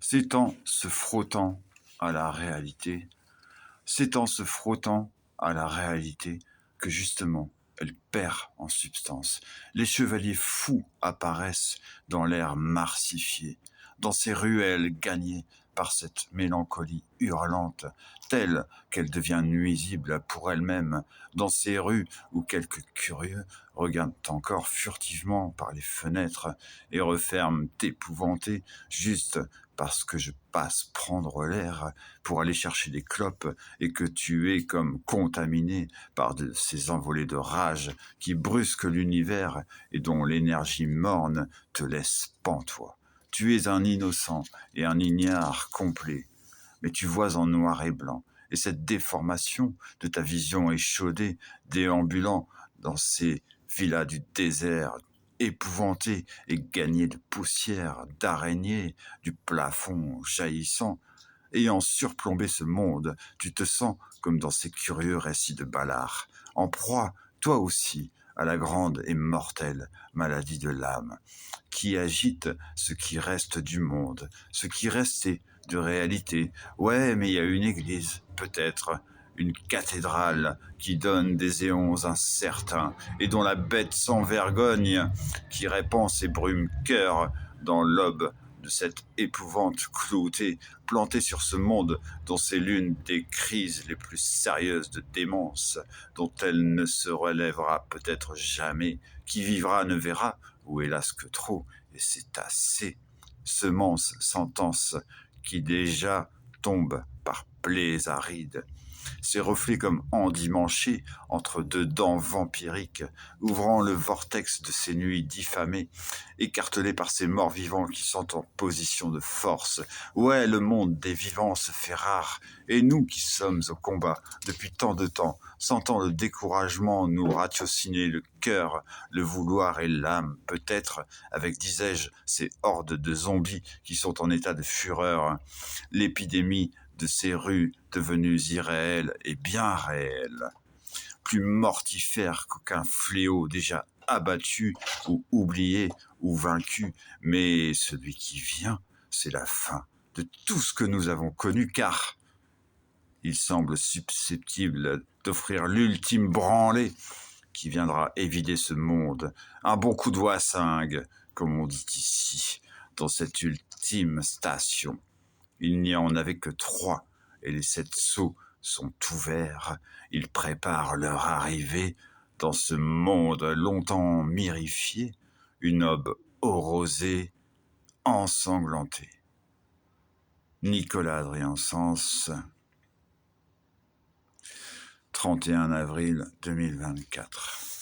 C'est en se frottant à la réalité, c'est en se frottant à la réalité que justement elle perd en substance. Les chevaliers fous apparaissent dans l'air marsifié, dans ces ruelles gagnées par cette mélancolie hurlante, telle qu'elle devient nuisible pour elle-même, dans ces rues où quelques curieux regardent encore furtivement par les fenêtres et referment épouvantés juste parce que je passe prendre l'air pour aller chercher des clopes et que tu es comme contaminé par ces envolées de rage qui brusquent l'univers et dont l'énergie morne te laisse pantois. Tu es un innocent et un ignare complet, mais tu vois en noir et blanc, et cette déformation de ta vision échaudée, déambulant dans ces villas du désert, épouvanté et gagné de poussière, d'araignées, du plafond jaillissant, ayant surplombé ce monde, tu te sens comme dans ces curieux récits de Ballard, en proie, toi aussi, à la grande et mortelle maladie de l'âme, qui agite ce qui reste du monde, ce qui restait de réalité. Ouais, mais il y a une église, peut-être, une cathédrale qui donne des éons incertains et dont la bête sans vergogne qui répand ses brumes cœurs dans l'aube de cette épouvante cloutée plantée sur ce monde dont c'est l'une des crises les plus sérieuses de démence, dont elle ne se relèvera peut-être jamais, qui vivra ne verra, ou hélas que trop, et c'est assez. Semence, sentence, qui déjà tombe par plaies arides. Ses reflets comme endimanchés entre deux dents vampiriques, ouvrant le vortex de ces nuits diffamées, écartelés par ces morts vivants qui sont en position de force. Ouais, le monde des vivants se fait rare, et nous qui sommes au combat depuis tant de temps, sentant le découragement nous ratiociner le cœur, le vouloir et l'âme, peut-être, avec, disais-je, ces hordes de zombies qui sont en état de fureur, l'épidémie de ces rues devenues irréelles et bien réelles, plus mortifères qu'aucun fléau déjà abattu ou oublié ou vaincu, mais celui qui vient, c'est la fin de tout ce que nous avons connu, car il semble susceptible d'offrir l'ultime branlée qui viendra évider ce monde, un bon coup de wassingue, comme on dit ici, dans cette ultime station. Il n'y en avait que 3, et les 7 seaux sont ouverts. Ils préparent leur arrivée dans ce monde longtemps mirifié, une aube orosée, ensanglantée. Nicolas Adrien Sens, 31 avril 2024.